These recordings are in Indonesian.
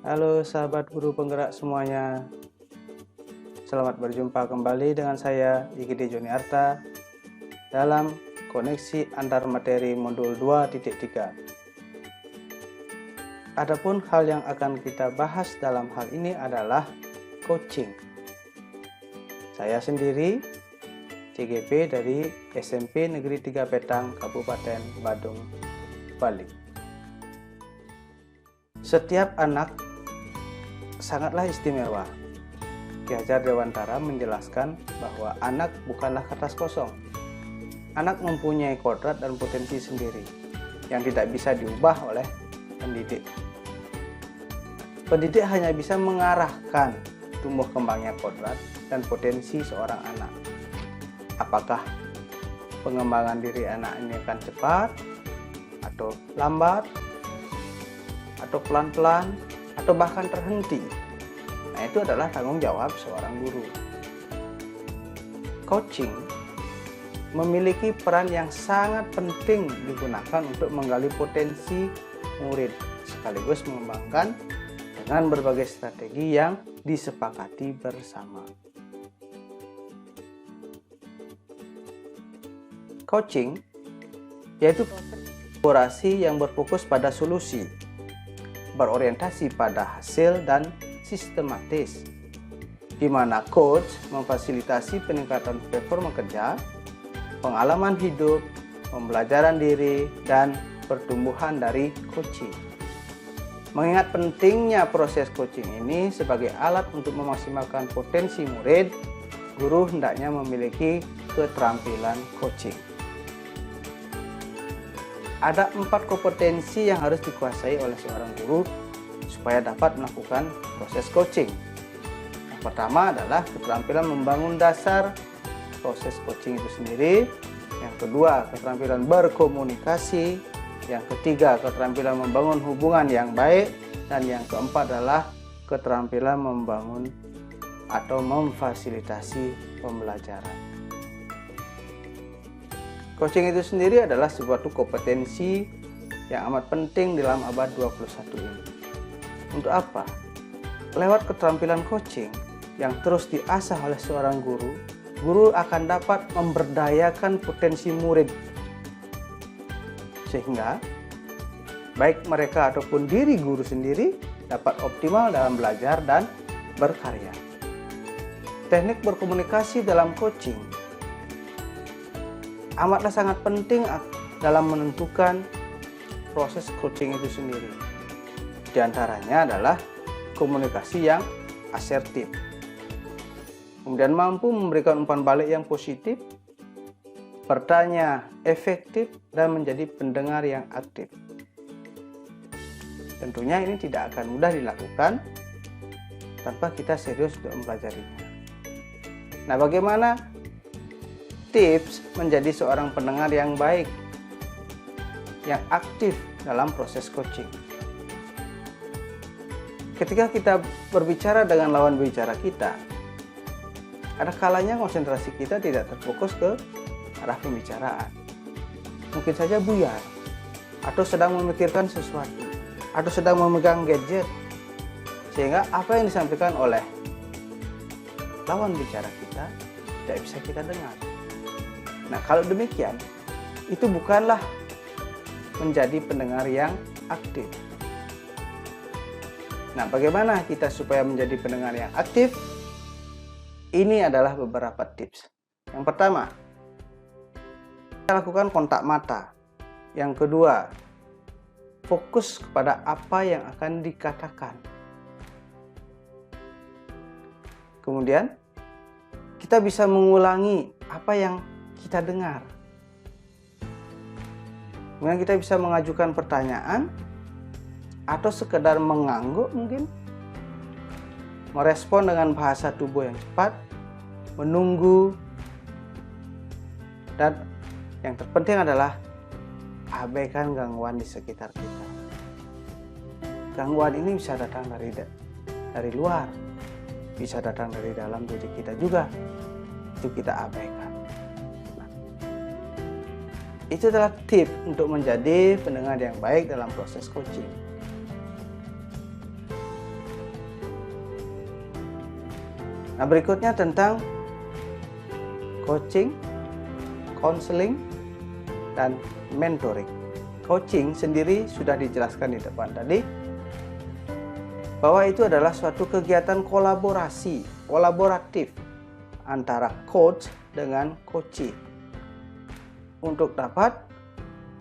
Halo sahabat guru penggerak semuanya. Selamat berjumpa kembali dengan saya IGD Joni Arta dalam koneksi antar materi modul 2.3. Adapun hal yang akan kita bahas dalam hal ini adalah coaching. Saya sendiri CGP dari SMP Negeri 3 Petang, Kabupaten Badung, Bali. Setiap anak sangatlah istimewa. Ki Hajar Dewantara menjelaskan bahwa anak bukanlah kertas kosong. Anak mempunyai kodrat dan potensi sendiri yang tidak bisa diubah oleh pendidik. Pendidik hanya bisa mengarahkan tumbuh kembangnya kodrat dan potensi seorang anak. Apakah pengembangan diri anak ini akan cepat atau lambat atau pelan-pelan atau bahkan terhenti. Nah, itu adalah tanggung jawab seorang guru. Coaching memiliki peran yang sangat penting digunakan untuk menggali potensi murid sekaligus mengembangkan dengan berbagai strategi yang disepakati bersama. Coaching yaitu kolaborasi yang berfokus pada solusi, berorientasi pada hasil dan sistematis, di mana coach memfasilitasi peningkatan performa kerja, pengalaman hidup, pembelajaran diri, dan pertumbuhan dari coaching. Mengingat pentingnya proses coaching ini sebagai alat untuk memaksimalkan potensi murid, guru hendaknya memiliki keterampilan coaching. Ada 4 kompetensi yang harus dikuasai oleh seorang guru supaya dapat melakukan proses coaching. Yang pertama adalah keterampilan membangun dasar proses coaching itu sendiri. Yang kedua, keterampilan berkomunikasi. Yang ketiga, keterampilan membangun hubungan yang baik. Dan yang keempat adalah keterampilan membangun atau memfasilitasi pembelajaran. Coaching itu sendiri adalah suatu kompetensi yang amat penting dalam abad 21 ini. Untuk apa? Lewat keterampilan coaching yang terus diasah oleh seorang guru, guru akan dapat memberdayakan potensi murid. Sehingga baik mereka ataupun diri guru sendiri dapat optimal dalam belajar dan berkarya. Teknik berkomunikasi dalam coaching amatlah sangat penting dalam menentukan proses coaching itu sendiri. Di antaranya adalah komunikasi yang asertif, kemudian mampu memberikan umpan balik yang positif, bertanya efektif, dan menjadi pendengar yang aktif. Tentunya ini tidak akan mudah dilakukan tanpa kita serius untuk mempelajarinya. Nah, bagaimana tips menjadi seorang pendengar yang baik, yang aktif dalam proses coaching? Ketika kita berbicara dengan lawan bicara kita, ada kalanya konsentrasi kita tidak terfokus ke arah pembicaraan. Mungkin saja buyar, atau sedang memikirkan sesuatu, atau sedang memegang gadget, sehingga apa yang disampaikan oleh lawan bicara kita tidak bisa kita dengar. Nah, kalau demikian, itu bukanlah menjadi pendengar yang aktif. Nah, bagaimana kita supaya menjadi pendengar yang aktif? Ini adalah beberapa tips. Yang pertama, kita lakukan kontak mata. Yang kedua, fokus kepada apa yang akan dikatakan. Kemudian, kita bisa mengulangi apa yang kita dengar. Kemudian kita bisa mengajukan pertanyaan atau sekedar mengangguk, mungkin merespon dengan bahasa tubuh yang cepat, menunggu, dan yang terpenting adalah abaikan gangguan di sekitar kita. Gangguan ini bisa datang dari luar, bisa datang dari dalam diri kita juga. Itu kita abaikan. Itu adalah tips untuk menjadi pendengar yang baik dalam proses coaching. Nah, berikutnya tentang coaching, counseling, dan mentoring. Coaching sendiri sudah dijelaskan di depan tadi, bahwa itu adalah suatu kegiatan kolaboratif antara coach dengan coachee untuk dapat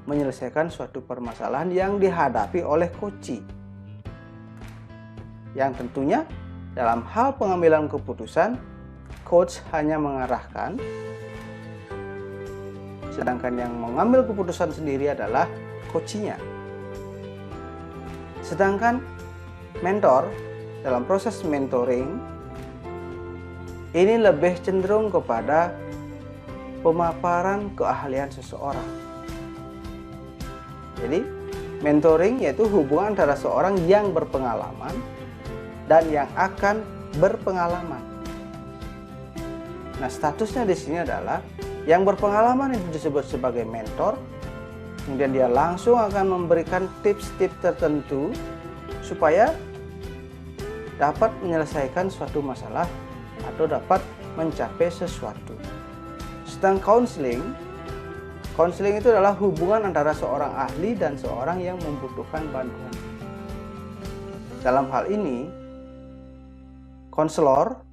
menyelesaikan suatu permasalahan yang dihadapi oleh coachee. Yang tentunya dalam hal pengambilan keputusan, coach hanya mengarahkan, sedangkan yang mengambil keputusan sendiri adalah coachee-nya. Sedangkan mentor dalam proses mentoring ini lebih cenderung kepada pemaparan keahlian seseorang. Jadi mentoring yaitu hubungan antara seorang yang berpengalaman dan yang akan berpengalaman. Nah, statusnya di sini adalah yang berpengalaman itu disebut sebagai mentor. Kemudian dia langsung akan memberikan tips-tips tertentu supaya dapat menyelesaikan suatu masalah atau dapat mencapai sesuatu. Sedang counseling itu adalah hubungan antara seorang ahli dan seorang yang membutuhkan bantuan. Dalam hal ini, konselor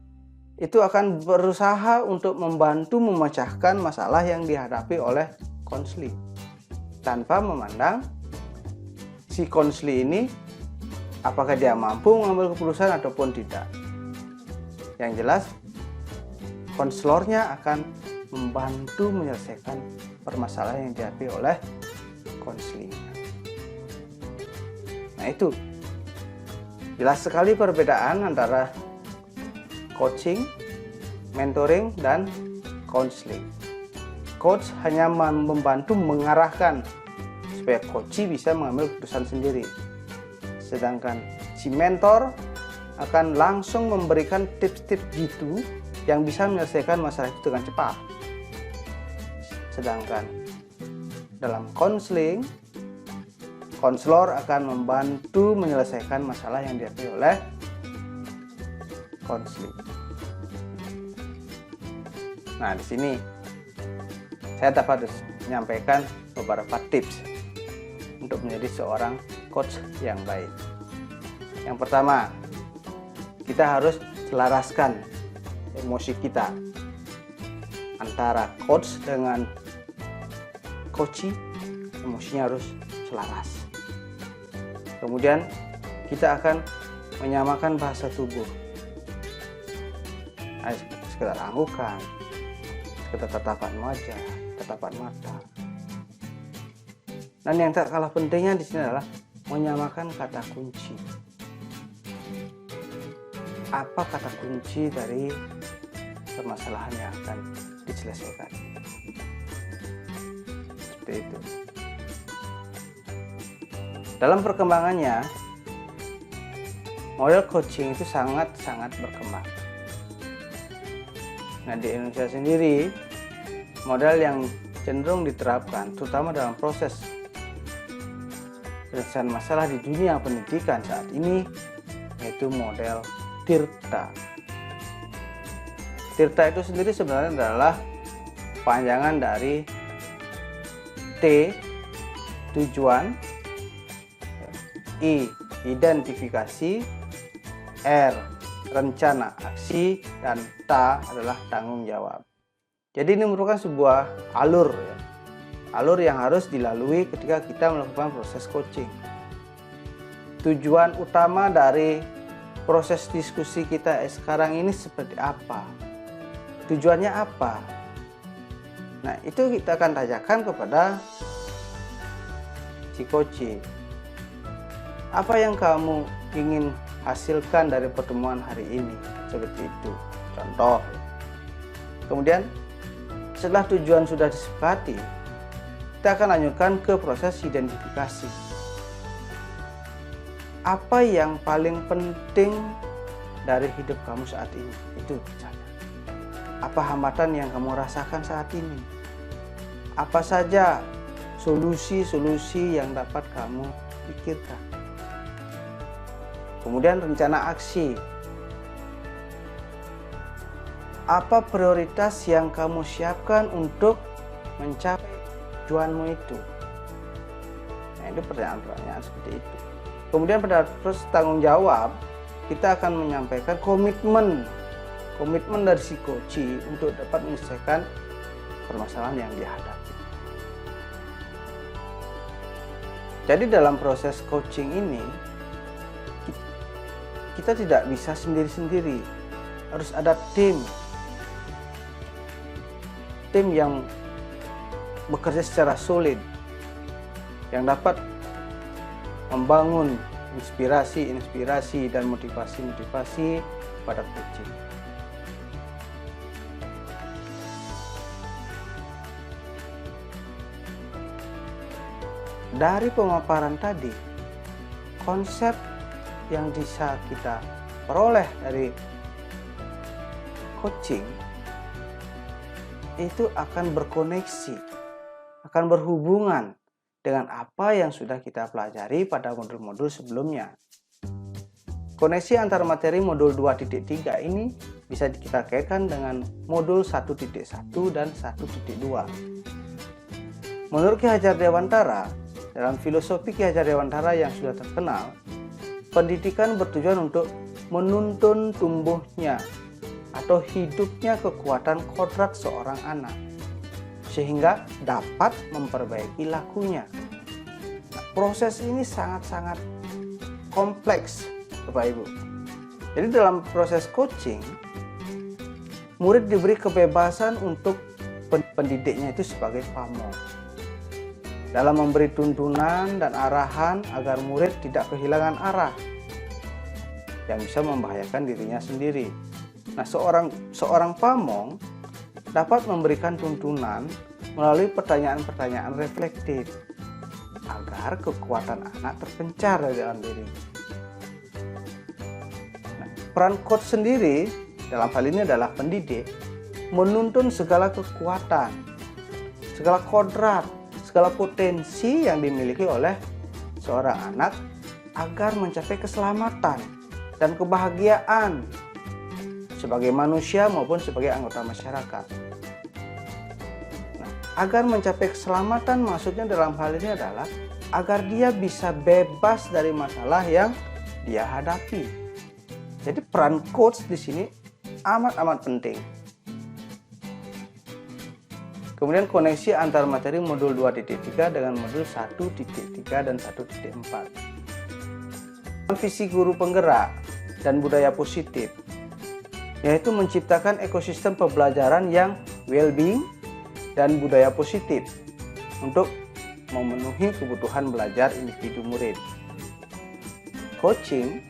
itu akan berusaha untuk membantu memecahkan masalah yang dihadapi oleh konseli, tanpa memandang si konseli ini apakah dia mampu mengambil keputusan ataupun tidak. Yang jelas, konselornya akan membantu menyelesaikan permasalahan yang dihadapi oleh konseli. Nah, itu jelas sekali perbedaan antara coaching, mentoring, dan counseling. Coach hanya membantu mengarahkan supaya coachee bisa mengambil keputusan sendiri. Sedangkan si mentor akan langsung memberikan tips-tips jitu yang bisa menyelesaikan masalah itu dengan cepat. Sedangkan dalam counseling, konselor akan membantu menyelesaikan masalah yang dihadapi oleh konseling. Nah, di sini saya dapat menyampaikan beberapa tips untuk menjadi seorang coach yang baik. Yang pertama, kita harus selaraskan emosi kita antara coach dengan coachee. Emosinya harus selaras. Kemudian kita akan menyamakan bahasa tubuh. Sekedar anggukan, sekedar tatapan wajah, tatapan mata. Dan yang tak kalah pentingnya di sini adalah menyamakan kata kunci. Apa kata kunci dari permasalahan yang akan diselesaikan? Seperti itu. Dalam perkembangannya, model coaching itu sangat-sangat berkembang. Nah, di Indonesia sendiri, model yang cenderung diterapkan, terutama dalam proses penyelesaian masalah di dunia pendidikan saat ini, yaitu model Tirta. Tirta itu sendiri sebenarnya adalah panjangan dari T, tujuan, I, identifikasi, R, rencana aksi, dan T adalah tanggung jawab. Jadi ini merupakan sebuah alur, ya. Alur yang harus dilalui ketika kita melakukan proses coaching. Tujuan utama dari proses diskusi kita sekarang ini seperti apa? Tujuannya apa? Nah, itu kita akan tanyakan kepada si coachee. Apa yang kamu ingin hasilkan dari pertemuan hari ini? Seperti itu, contoh. Kemudian setelah tujuan sudah disepakati, kita akan lanjutkan ke proses identifikasi. Apa yang paling penting dari hidup kamu saat ini? Itu misalnya. Apa hambatan yang kamu rasakan saat ini? Apa saja solusi-solusi yang dapat kamu pikirkan? Kemudian rencana aksi. apa prioritas yang kamu siapkan untuk mencapai tujuanmu itu? Nah, itu pertanyaan-pertanyaan seperti itu. Kemudian pada proses tanggung jawab, kita akan menyampaikan komitmen dari si coachee untuk dapat menyelesaikan permasalahan yang dihadapi. Jadi dalam proses coaching ini, kita tidak bisa sendiri-sendiri, harus ada tim yang bekerja secara solid, yang dapat membangun inspirasi dan motivasi pada coaching. Dari pemaparan tadi, konsep yang bisa kita peroleh dari coaching itu akan berkoneksi, akan berhubungan dengan apa yang sudah kita pelajari pada modul-modul sebelumnya. Koneksi antara materi modul 2.3 ini bisa kita kaitkan dengan modul 1.1 dan 1.2. Menurut Ki Hajar Dewantara, dalam filosofi Ki Hajar Dewantara yang sudah terkenal, pendidikan bertujuan untuk menuntun tumbuhnya atau hidupnya kekuatan kodrat seorang anak, sehingga dapat memperbaiki lakunya. Nah, proses ini sangat-sangat kompleks, Bapak Ibu. Jadi dalam proses coaching, murid diberi kebebasan untuk pendidiknya itu sebagai pamong, dalam memberi tuntunan dan arahan agar murid tidak kehilangan arah yang bisa membahayakan dirinya sendiri. Nah, seorang pamong dapat memberikan tuntunan melalui pertanyaan-pertanyaan reflektif agar kekuatan anak terpencar di dalam diri. Nah, peran coach sendiri dalam hal ini adalah pendidik, menuntun segala kekuatan, segala kodrat, segala potensi yang dimiliki oleh seorang anak agar mencapai keselamatan dan kebahagiaan sebagai manusia maupun sebagai anggota masyarakat. Nah, agar mencapai keselamatan maksudnya dalam hal ini adalah agar dia bisa bebas dari masalah yang dia hadapi. Jadi peran coach di sini amat penting. Kemudian koneksi antar materi modul 2.3 dengan modul 1.3 dan 1.4. Visi guru penggerak dan budaya positif, yaitu menciptakan ekosistem pembelajaran yang well-being dan budaya positif untuk memenuhi kebutuhan belajar individu murid. Coaching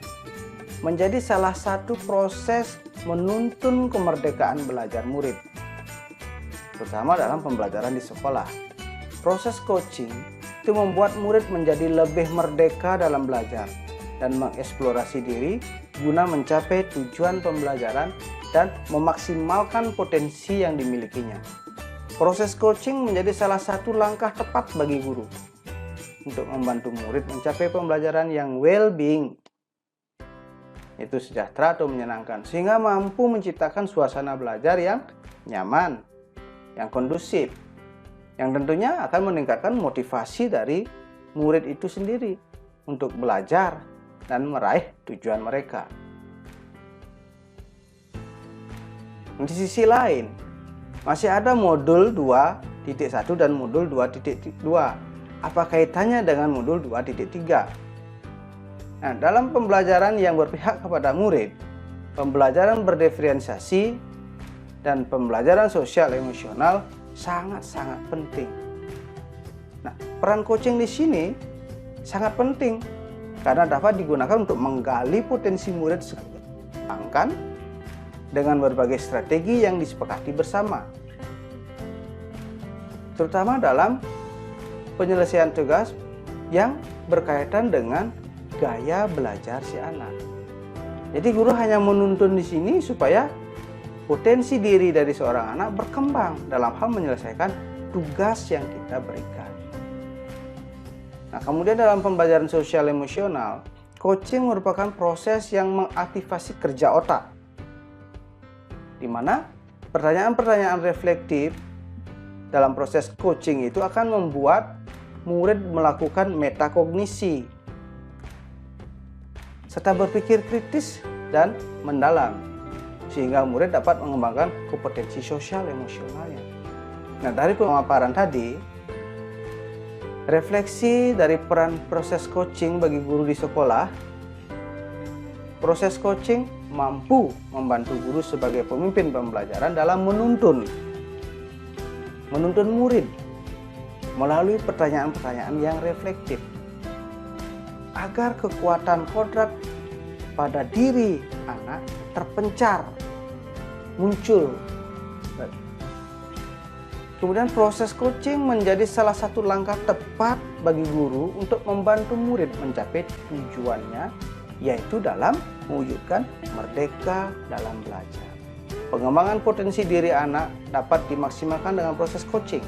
menjadi salah satu proses menuntun kemerdekaan belajar murid, terutama dalam pembelajaran di sekolah. Proses coaching itu membuat murid menjadi lebih merdeka dalam belajar dan mengeksplorasi diri guna mencapai tujuan pembelajaran dan memaksimalkan potensi yang dimilikinya. Proses coaching menjadi salah satu langkah tepat bagi guru untuk membantu murid mencapai pembelajaran yang well-being, yaitu sejahtera atau menyenangkan, sehingga mampu menciptakan suasana belajar yang nyaman, yang kondusif, yang tentunya akan meningkatkan motivasi dari murid itu sendiri untuk belajar dan meraih tujuan mereka. Di sisi lain, masih ada modul 2.1 dan modul 2.2. Apa kaitannya dengan modul 2.3? Nah, dalam pembelajaran yang berpihak kepada murid, pembelajaran berdiferensiasi dan pembelajaran sosial emosional sangat-sangat penting. Nah, peran coaching di sini sangat penting karena dapat digunakan untuk menggali potensi murid sedangkan dengan berbagai strategi yang disepakati bersama, terutama dalam penyelesaian tugas yang berkaitan dengan gaya belajar si anak. Jadi guru hanya menuntun di sini supaya potensi diri dari seorang anak berkembang dalam hal menyelesaikan tugas yang kita berikan. Nah, kemudian dalam pembelajaran sosial emosional, coaching merupakan proses yang mengaktifasi kerja otak, di mana Pertanyaan-pertanyaan reflektif dalam proses coaching itu akan membuat murid melakukan metakognisi serta berpikir kritis dan mendalam, sehingga murid dapat mengembangkan kompetensi sosial emosionalnya. Nah, dari pemaparan tadi, refleksi dari peran proses coaching bagi guru di sekolah, proses coaching mampu membantu guru sebagai pemimpin pembelajaran dalam menuntun murid melalui pertanyaan-pertanyaan yang reflektif, agar kekuatan kodrat pada diri anak terpencar, muncul. Kemudian proses coaching menjadi salah satu langkah tepat bagi guru untuk membantu murid mencapai tujuannya, yaitu dalam mewujudkan merdeka dalam belajar. Pengembangan potensi diri anak dapat dimaksimalkan dengan proses coaching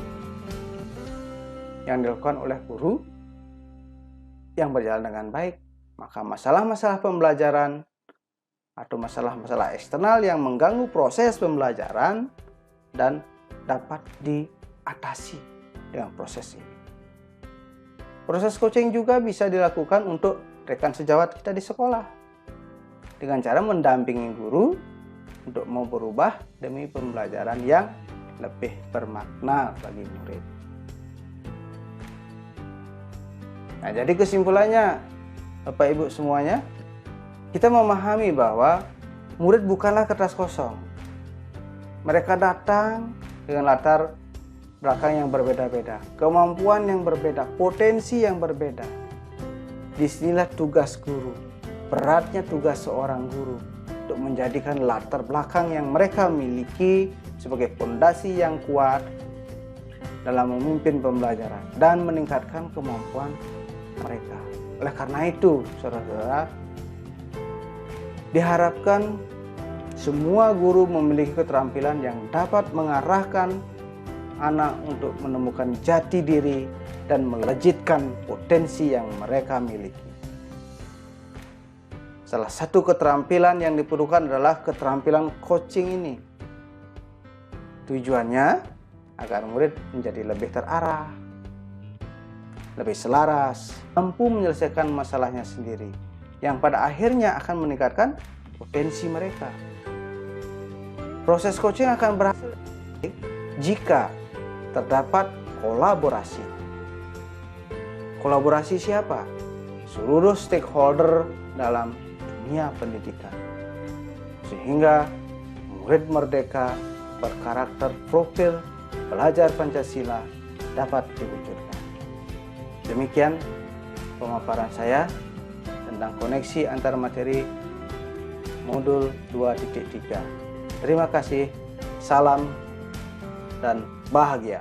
yang dilakukan oleh guru yang berjalan dengan baik. Maka masalah-masalah pembelajaran atau masalah-masalah eksternal yang mengganggu proses pembelajaran dan dapat diatasi dengan proses ini. Proses coaching juga bisa dilakukan untuk rekan sejawat kita di sekolah dengan cara mendampingi guru untuk mau berubah demi pembelajaran yang lebih bermakna bagi murid. Nah, jadi kesimpulannya, Bapak Ibu semuanya, kita memahami bahwa murid bukanlah kertas kosong. Mereka datang dengan latar belakang yang berbeda-beda, kemampuan yang berbeda, potensi yang berbeda. Disinilah tugas guru, beratnya tugas seorang guru untuk menjadikan latar belakang yang mereka miliki sebagai fondasi yang kuat dalam memimpin pembelajaran dan meningkatkan kemampuan mereka. Oleh karena itu, saudara-saudara, diharapkan semua guru memiliki keterampilan yang dapat mengarahkan anak untuk menemukan jati diri dan melejitkan potensi yang mereka miliki. Salah satu keterampilan yang diperlukan adalah keterampilan coaching ini. Tujuannya agar murid menjadi lebih terarah, lebih selaras, mampu menyelesaikan masalahnya sendiri, yang pada akhirnya akan meningkatkan potensi mereka. Proses coaching akan berhasil jika terdapat kolaborasi. Kolaborasi siapa? Seluruh stakeholder dalam dunia pendidikan, sehingga murid merdeka berkarakter profil pelajar Pancasila dapat diwujudkan. Demikian pemaparan saya tentang koneksi antar materi modul 2.3. Terima kasih, salam dan bahagia.